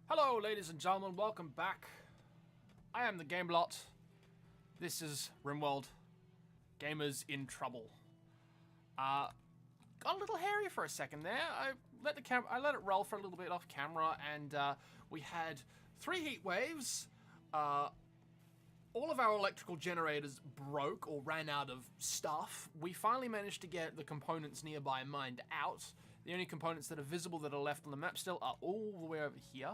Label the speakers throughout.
Speaker 1: Hello, ladies and gentlemen, welcome back. I am the Gameblot. This is RimWorld. Gamers in trouble. Got a little hairy for a second there. I let it roll for a little bit off camera, and we had 3 heat waves. All of our electrical generators broke or ran out of stuff. We finally managed to get the components nearby mined out. The only components that are visible that are left on the map still are all the way over here,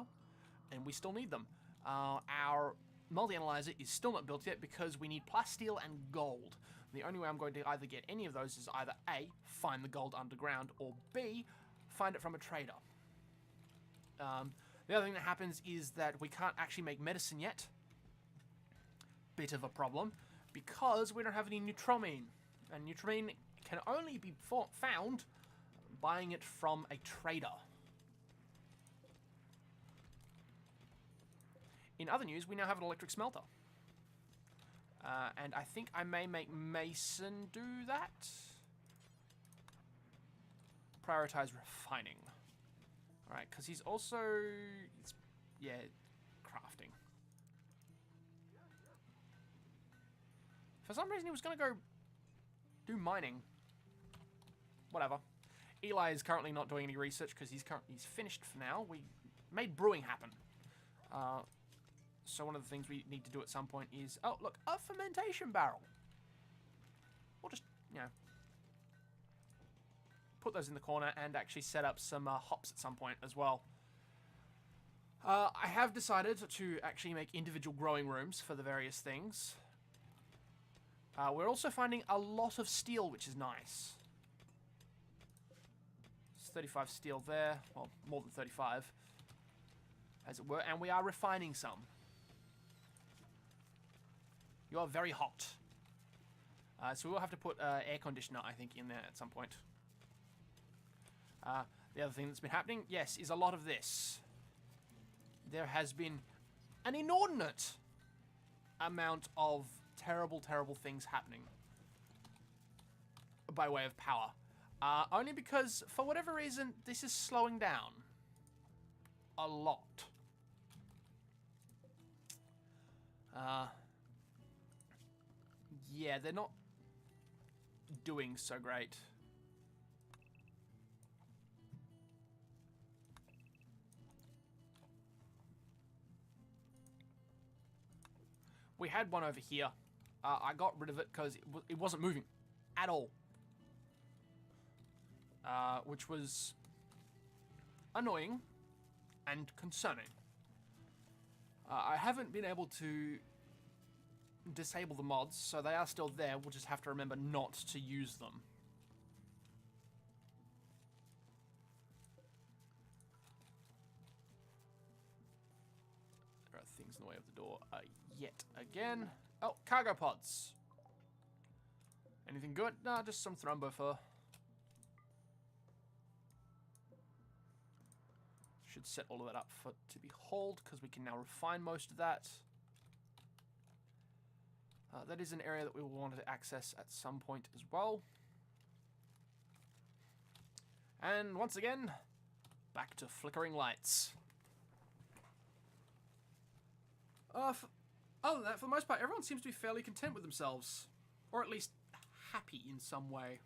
Speaker 1: and we still need them. Our multi-analyzer is still not built yet because we need plasteel and gold. The only way I'm going to either get any of those is either A, find the gold underground, or B, find it from a trader. The other thing that happens is that we can't actually make medicine yet. Bit of a problem, because we don't have any neutramine. And neutramine can only be found buying it from a trader. In other news, we now have an electric smelter. And I think I may make Mason do that. Prioritize refining. Alright, because he's also... crafting. For some reason, he was going to go do mining. Whatever. Eli is currently not doing any research because he's finished for now. We made brewing happen. So one of the things we need to do at some point is... Oh, look, a fermentation barrel. We'll just, put those in the corner and actually set up some hops at some point as well. I have decided to actually make individual growing rooms for the various things. We're also finding a lot of steel, which is nice. It's 35 steel there. Well, more than 35, as it were. And we are refining some. You are very hot. So we will have to put air conditioner, I think, in there at some point. The other thing that's been happening, yes, is a lot of this. There has been an inordinate amount of terrible, terrible things happening by way of power. Only because, for whatever reason, this is slowing down a lot. Yeah, they're not doing so great. We had one over here. I got rid of it because it wasn't moving at all. Which was annoying and concerning. I haven't been able to disable the mods, so they are still there. We'll just have to remember not to use them. There are things in the way of the door yet again. Oh, cargo pods. Anything good? No, just some thrombo fur. Should set all of that up to be hauled, because we can now refine most of that. That is an area that we will want to access at some point as well. And once again, back to flickering lights. Other than that, for the most part, everyone seems to be fairly content with themselves. Or at least happy in some way.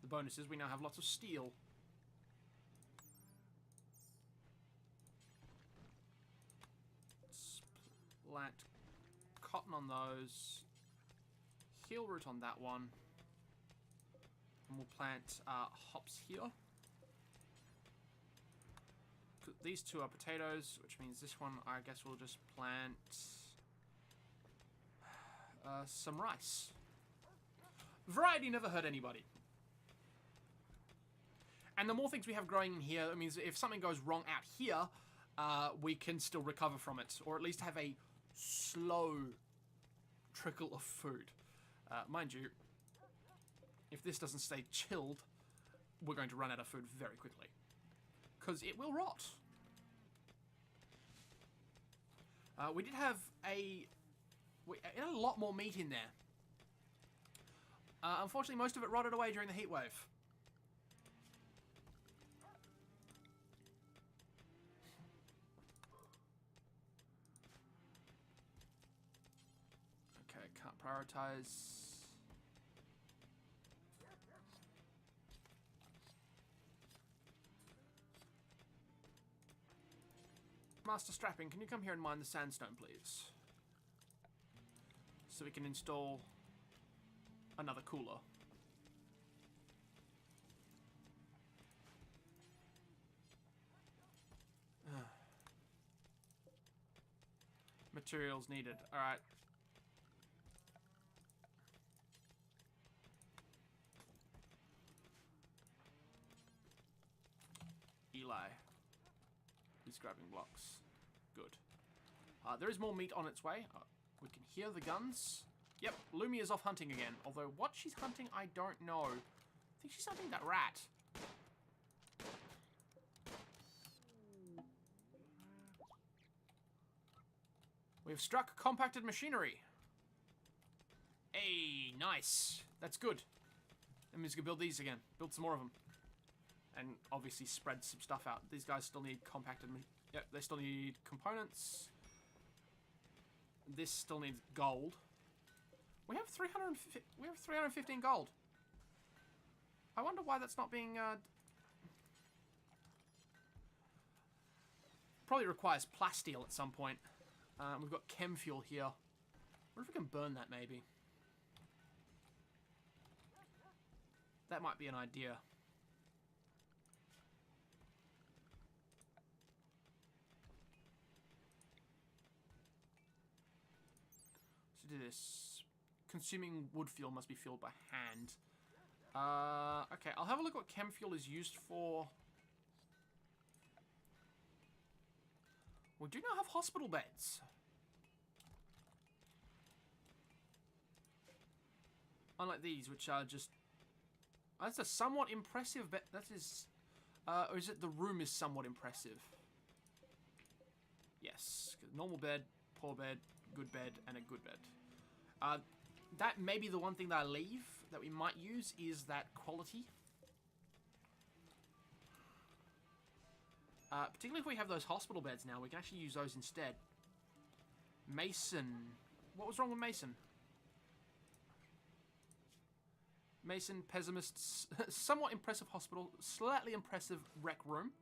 Speaker 1: The bonus is we now have lots of steel. Let's plant cotton on those. Heel root on that one. And we'll plant hops here. These two are potatoes, which means this one, I guess we'll just plant some rice. Variety never hurt anybody. And the more things we have growing in here, that means if something goes wrong out here, we can still recover from it. Or at least have a slow trickle of food. Mind you, if this doesn't stay chilled, we're going to run out of food very quickly. Because it will rot. We did have a lot more meat in there. Unfortunately, most of it rotted away during the heat wave. Okay, can't prioritize. Master Strapping, can you come here and mine the sandstone, please? So we can install another cooler. Materials needed. Alright. Eli. He's grabbing blocks. Good. There is more meat on its way. We can hear the guns. Yep, Lumia's off hunting again. Although what she's hunting, I don't know. I think she's hunting that rat. We've struck compacted machinery. Hey, nice. That's good. That means we can build these again. Build some more of them. And obviously spread some stuff out. These guys still need compacted... Yep, they still need components. This still needs gold. We have 315 gold. I wonder why that's not being... Probably requires plasteel at some point. We've got chem fuel here. I wonder if we can burn that, maybe. That might be an idea. To do this, consuming wood fuel must be fueled by hand. Okay, I'll have a look what chem fuel is used for. We do now have hospital beds. Unlike these, which are just... That's a somewhat impressive bed. That is... or is it the room is somewhat impressive? Yes. Normal bed, poor bed, good bed, and a good bed. That may be the one thing that I leave that we might use is that quality. Particularly if we have those hospital beds now, we can actually use those instead. Mason. What was wrong with Mason? Mason, pessimists. Somewhat impressive hospital. Slightly impressive rec room.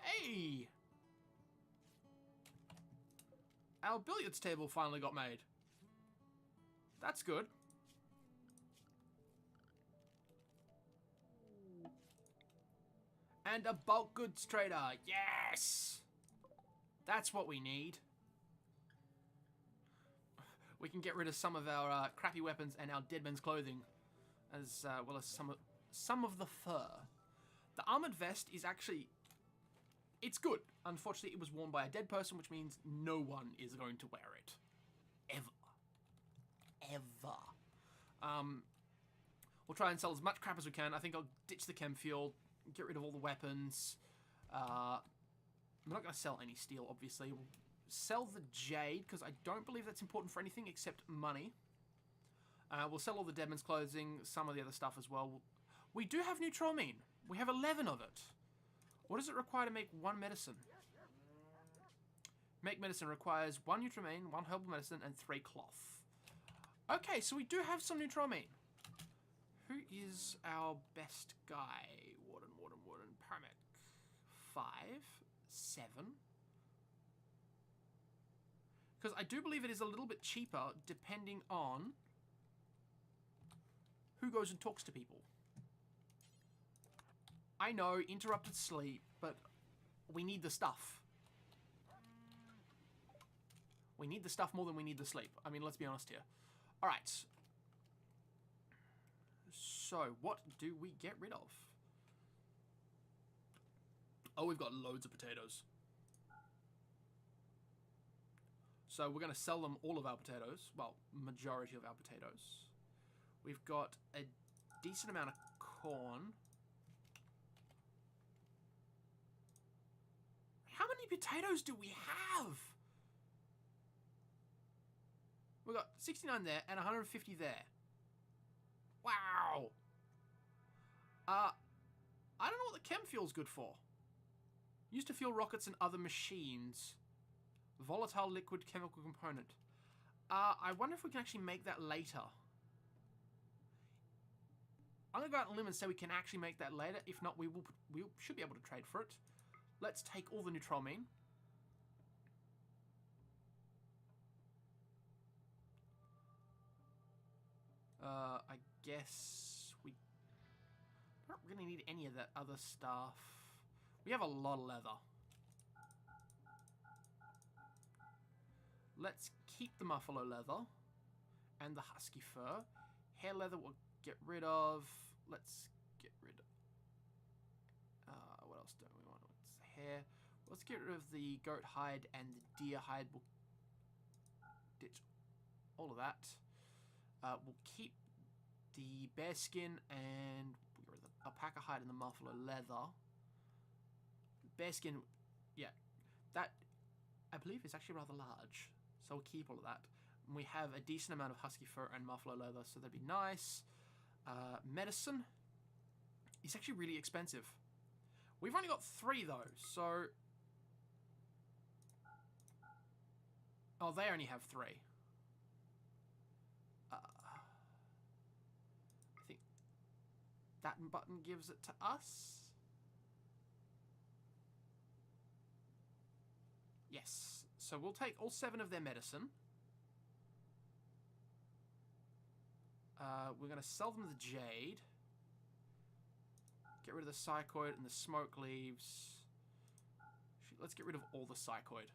Speaker 1: Hey! Our billiards table finally got made. That's good. And a bulk goods trader. Yes! That's what we need. We can get rid of some of our crappy weapons and our dead men's clothing. As well as some of the fur. The armored vest is actually... It's good. Unfortunately, it was worn by a dead person, which means no one is going to wear it. Ever. We'll try and sell as much crap as we can. I think I'll ditch the chem fuel, get rid of all the weapons. I'm not going to sell any steel, obviously. We'll sell the jade, because I don't believe that's important for anything except money. We'll sell all the deadman's clothing, some of the other stuff as well. We do have neutramine. We have 11 of it. What does it require to make one medicine? Make medicine requires 1 neutramine, 1 herbal medicine, and 3 cloth. Okay, so we do have some neutramine. Who is our best guy? Warden, paramedic. 5, 7. Because I do believe it is a little bit cheaper depending on who goes and talks to people. I know, interrupted sleep, but we need the stuff. We need the stuff more than we need the sleep. I mean, let's be honest here. Alright. So, what do we get rid of? Oh, we've got loads of potatoes. So, we're going to sell them all of our potatoes. Well, majority of our potatoes. We've got a decent amount of corn. How many potatoes do we have? We've got 69 there and 150 there. Wow. I don't know what the chem fuel's good for. Used to fuel rockets and other machines. Volatile liquid chemical component. I wonder if we can actually make that later. I'm going to go out on a limb and say we can actually make that later. If not, we should be able to trade for it. Let's take all the neutromine. I guess we don't really need any of that other stuff. We have a lot of leather. Let's keep the muffalo leather and the husky fur. Hair leather we'll get rid of. Let's get rid of... what else do we want? What's hair? Let's get rid of the goat hide and the deer hide. We'll ditch all of that. We'll keep the bear skin and we'll get rid of the alpaca hide and the muffalo leather. Bear skin, yeah, that I believe is actually rather large. So we'll keep all of that. And we have a decent amount of husky fur and muffalo leather, so that'd be nice. Medicine is actually really expensive. We've only got 3 though, so... Oh, they only have 3. I think that button gives it to us. Yes. So we'll take all 7 of their medicine. We're going to sell them the jade. Get rid of the psychoid and the smoke leaves. Let's get rid of all the psychoid.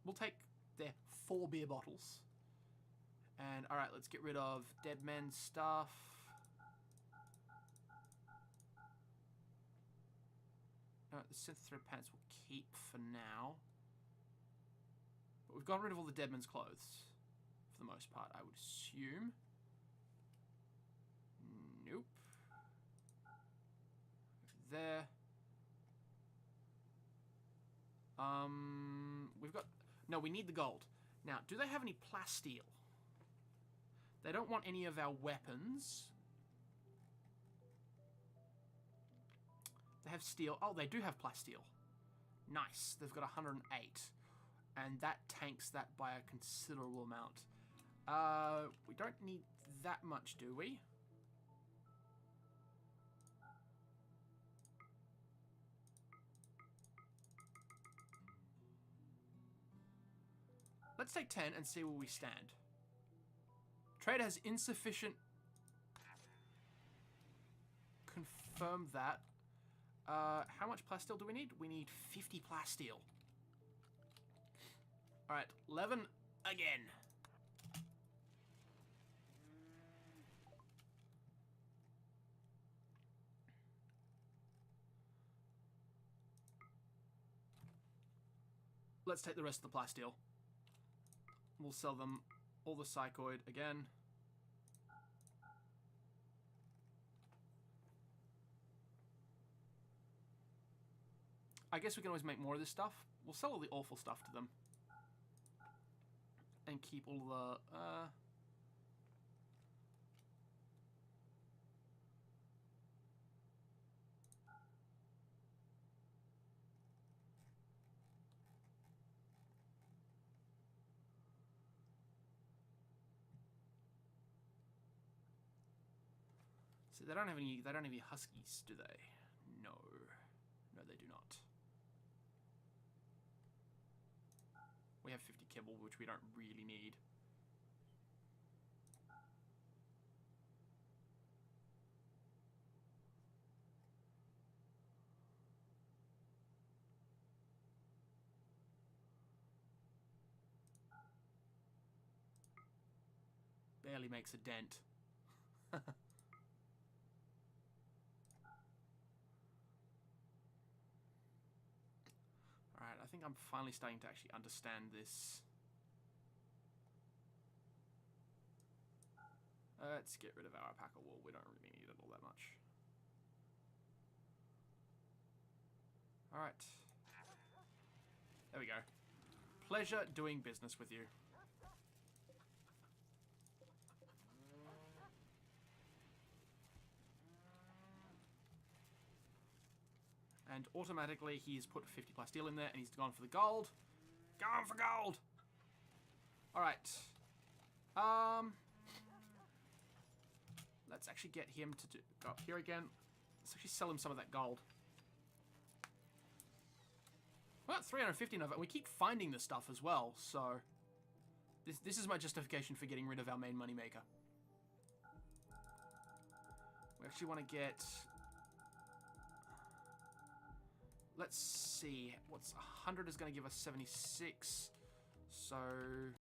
Speaker 1: We'll take their 4 beer bottles. And, alright, let's get rid of dead men's stuff. The synth thread pants we'll keep for now. But we've gotten rid of all the dead men's clothes. For the most part, I would assume. Nope. There. We've got... No, we need the gold. Now, do they have any plasteel? They don't want any of our weapons. They have steel. Oh, they do have plasteel. Nice. They've got 108. And that tanks that by a considerable amount. We don't need that much, do we? Let's take 10 and see where we stand. Trade has insufficient... Confirm that. How much plasteel do we need? We need 50 plasteel. Alright, 11 again. Let's take the rest of the plasteel. We'll sell them all the psychoid again. I guess we can always make more of this stuff. We'll sell all the awful stuff to them. And keep all the... So they don't have any huskies, do they? No. No, they do not. We have 50 kibble, which we don't really need. Barely makes a dent. Alright, I think I'm finally starting to actually understand this. Let's get rid of our alpaca wool. We don't really need it all that much. Alright. There we go. Pleasure doing business with you. And automatically he's put 50 plasteel in there and he's gone for the gold. Going for gold! Alright. Let's actually get him to go up here again. Let's actually sell him some of that gold. We got 350 of it, and we keep finding this stuff as well, so... This is my justification for getting rid of our main moneymaker. We actually want to get... Let's see. What's 100 is going to give us 76. So...